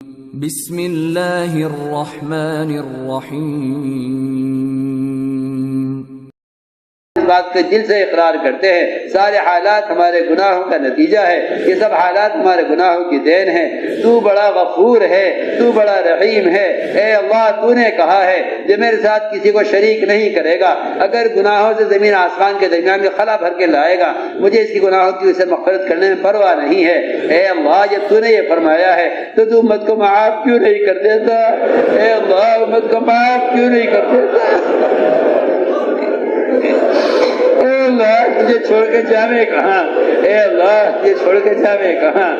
بسم اللہ الرحمن الرحیم۔ اس بات کے دل سے اقرار کرتے ہیں سارے حالات ہمارے گناہوں کا نتیجہ ہے، یہ سب حالات ہمارے گناہوں کی دین ہے۔ تو بڑا غفور ہے، تو بڑا رحیم ہے۔ اے اللہ، تو نے کہا ہے جو میرے ساتھ کسی کو شریک نہیں کرے گا، اگر گناہوں سے زمین آسمان کے درمیان میں خلا بھر کے لائے گا، مجھے اس کی گناہوں کی اسے مغفرت کرنے میں پرواہ نہیں ہے۔ اے اللہ، جب تو نے یہ فرمایا ہے تو امت کو معاف کیوں نہیں کر دیتا؟ اے اللہ، امت کو معاف کیوں نہیں کر دیتا؟ اے اللہ، تجھے چھوڑ کے جاوے کہاں؟ اے اللہ، تجھے چھوڑ کے جاوے کہاں؟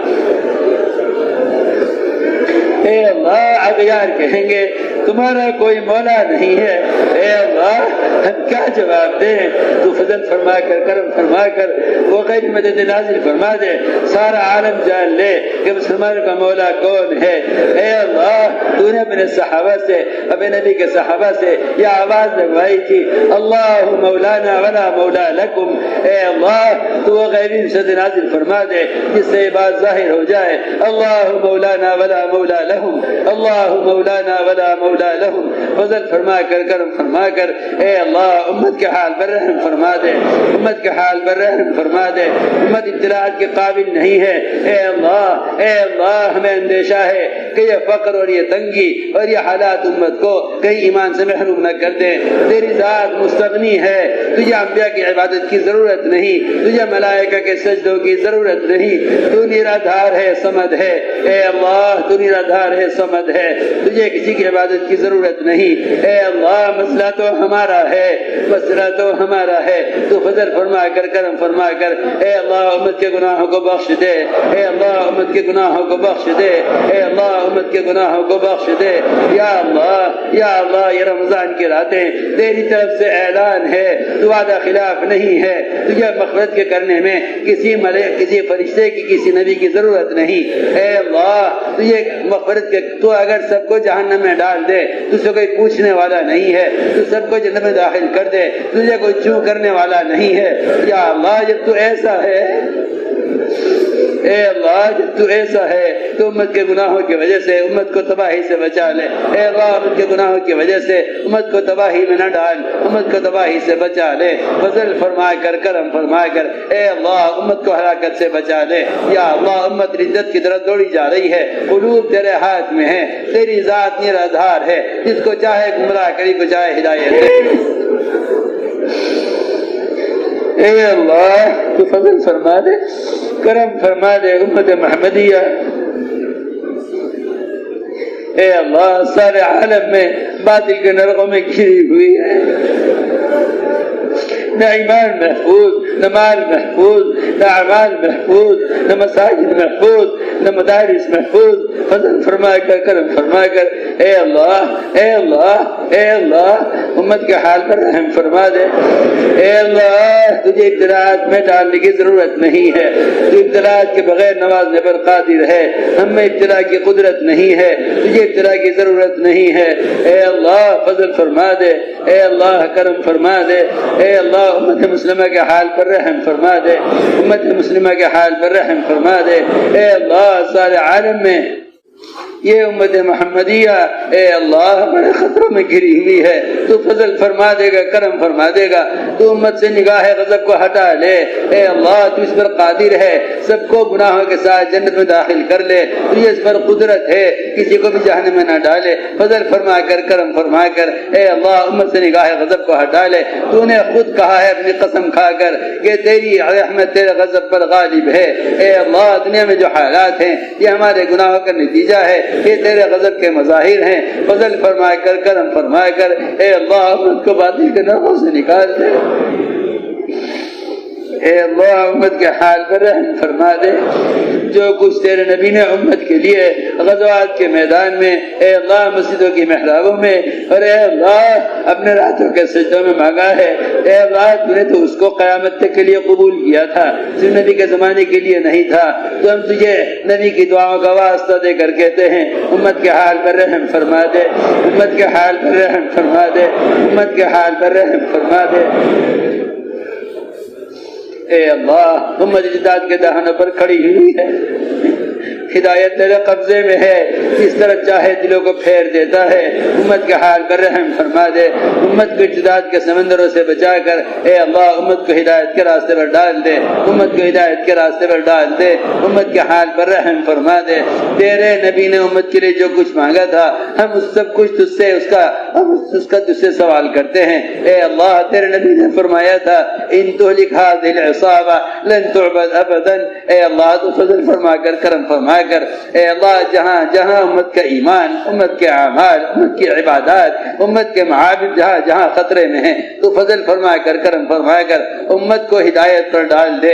اے اللہ، اغیار کہیں گے تمہارا کوئی مولا نہیں ہے۔ اے اللہ، ہم کیا جواب دیں؟ تو فضل فرما کر، کرم فرما کر وہ غیب مدد نازل فرما دے، سارا عالم جان لے کہ مسلمانوں کا مولا کون ہے۔ اے اللہ، تو نے اپنے صحابہ سے، اپنے نبی کے صحابہ سے یہ آواز لگوائی تھی، اللہ مولانا ولا مولا لکم۔ اے اللہ، تو وہ غیبی مدد نازل فرما دے جس سے یہ بات ظاہر ہو جائے، اللہ مولانا ولا مولا لہم، اللہ مولانا ولا مولا لہم۔ فضل فرما کر، کرم فرما کر، اے اللہ امت کے حال پر رحم فرما دے، امت کے حال پر رحم فرما دے۔ امت ابتلاءات کے قابل نہیں ہے۔ اے اللہ، اے اللہ، ہمیں اندیشہ ہے کہ یہ فقر اور یہ تنگی اور یہ حالات امت کو کہیں ایمان سے محروم نہ کر دیں۔ تیری ذات مستغنی ہے، تجھے انبیاء کی عبادت کی ضرورت نہیں، تجھے ملائکہ کے سجدوں کی ضرورت نہیں، تو نرادھار ہے، صمد ہے۔ اے اللہ، تو نرادھار ہے، صمد ہے، تجھے کسی کی عبادت کی ضرورت نہیں۔ اے اللہ، مسئلہ تو ہمارا ہے، مسئلہ تو ہمارا ہے، تو فضل فرما کر، کرم فرما کر، اے اللہ امت کے گناہوں کو بخش دے، اے اللہ امت کے گناہوں کو بخش دے، اے اللہ امت کے گناہوں کو بخش دے۔ یا اللہ، یا اللہ، یہ رمضان کی راتیں تیری طرف سے اعلان ہے، تو وعدہ خلاف نہیں ہے، تجھے مغفرت کے کرنے میں کسی ملائکہ، کسی فرشتے کی، کسی نبی کی ضرورت نہیں۔ اے اللہ، تجھے مغفرت کے، تو اگر سب کو جہنم میں ڈال دے تو سے کوئی پوچھنے والا نہیں ہے، تو سب کو جنت میں داخل کر دے، تجھے کوئی چوں کرنے والا نہیں ہے۔ یا اللہ، جب تو ایسا ہے، اے اللہ جب تو ایسا ہے تو امت کے گناہوں کی وجہ سے امت کو تباہی سے بچا لے۔ اے اللہ، امت کے گناہوں کی وجہ سے امت کو تباہی میں نہ ڈال، امت کو تباہی سے بچا لے۔ فضل فرما کر، کرم فرما کر، اے اللہ امت کو ہلاکت سے بچا لے۔ یا اللہ، امت ردت کی طرف دوڑی جا رہی ہے، قلوب تیرے ہاتھ میں ہے، تیری ذات نرادھار ہے، جس کو چاہے گمراہ کری، کو چاہے ہدایت دے۔ اے اللہ، تو فضل فرما دے، کرم فرما دے امت محمدیہ۔ اے اللہ، سارے عالم میں باطل کے نرغوں میں گھری ہوئی ہے، نہ ایمان محفوظ، نہ مال محفوظ، نہ اعمال محفوظ، نہ مساجد محفوظ، نہ مدارس محفوظ۔ فضل فرما کر، کرم فرما کر، اے اللہ، اے اللہ، اے اللہ امت کے حال پر رحم فرما دے۔ اے اللہ، تجھے ابتلاءات میں ڈالنے کی ضرورت نہیں ہے، تو ابتلاءات کے بغیر نوازنے پر قادر ہے، ہم میں ابتلاء کی قدرت نہیں ہے، تجھے ابتلاء کی ضرورت نہیں ہے۔ اے اللہ، فضل فرما دے، اے اللہ کرم فرما دے، اے اللہ امت مسلمہ کے حال پر رحم فرما دے، امت مسلمہ کے حال پر رحم فرما دے۔ اے اللہ، سارے عالم میں یہ امت محمدیہ اے اللہ بڑے خطروں میں گھری ہوئی ہے، تو فضل فرما دے گا، کرم فرما دے گا، تو امت سے نگاہ غضب کو ہٹا لے۔ اے اللہ، تو اس پر قادر ہے، سب کو گناہوں کے ساتھ جنت میں داخل کر لے، تجھے اس پر قدرت ہے، کسی کو بھی جہنم میں نہ ڈالے۔ فضل فرما کر، کرم فرما کر، اے اللہ امت سے نگاہ غضب کو ہٹا لے۔ تو نے خود کہا ہے اپنی قسم کھا کر کہ تیری رحمت تیرے غضب پر غالب ہے۔ اے اللہ، دنیا میں جو حالات ہیں یہ ہمارے گناہوں کا نتیجہ ہے، یہ تیرے غضب کے مظاہر ہیں۔ فضل فرما کر، کرم فرما کر، اے اللہ امت کو باطل کے نرغوں سے نکال دے۔ اے اللہ امت کے حال پر رحم فرما دے۔ جو کچھ تیرے نبی نے امت کے لیے غزوات کے میدان میں، اے اللہ مسجدوں کی محرابوں میں، اور اے اللہ اپنے راتوں کے سجدوں میں مانگا ہے، اے اللہ تو نے تو اس کو قیامت تک کے لیے قبول کیا تھا، صرف نبی کے زمانے کے لیے نہیں تھا۔ تو ہم تجھے نبی کی دعاؤں کا واسطہ دے کر کہتے ہیں، امت کے حال پر رحم فرما دے، امت کے حال پر رحم فرما دے، امت کے حال پر رحم فرما دے۔ اے اللہ امت اجداد کے دہانوں پر کھڑی ہوئی ہے، ہدایت تیرے قبضے میں ہے، اس طرح چاہے دلوں کو پھیر دیتا ہے۔ امت کے حال پر رحم فرما دے، امت کو ارتداد کے سمندروں سے بچا کر اے اللہ امت کو ہدایت کے راستے پر ڈال دے، امت کو ہدایت کے راستے پر ڈال دے، امت کے حال پر رحم فرما دے۔ تیرے نبی نے امت کے لیے جو کچھ مانگا تھا ہم اس سب کچھ تجھ سے اس کا تجھ سے سوال کرتے ہیں۔ اے اللہ تیرے نبی نے فرمایا تھا ان تہلک هذه العصابہ لن تعبد ابدا۔ اے اللہ تو فضل فرما کر کرم فرما کر، اے اللہ جہاں جہاں امت کا ایمان، امت کے اعمال، امت کی عبادات، امت کے معابد جہاں جہاں خطرے میں ہیں تو فضل فرما کر کرم فرما کر امت کو ہدایت پر ڈال دے۔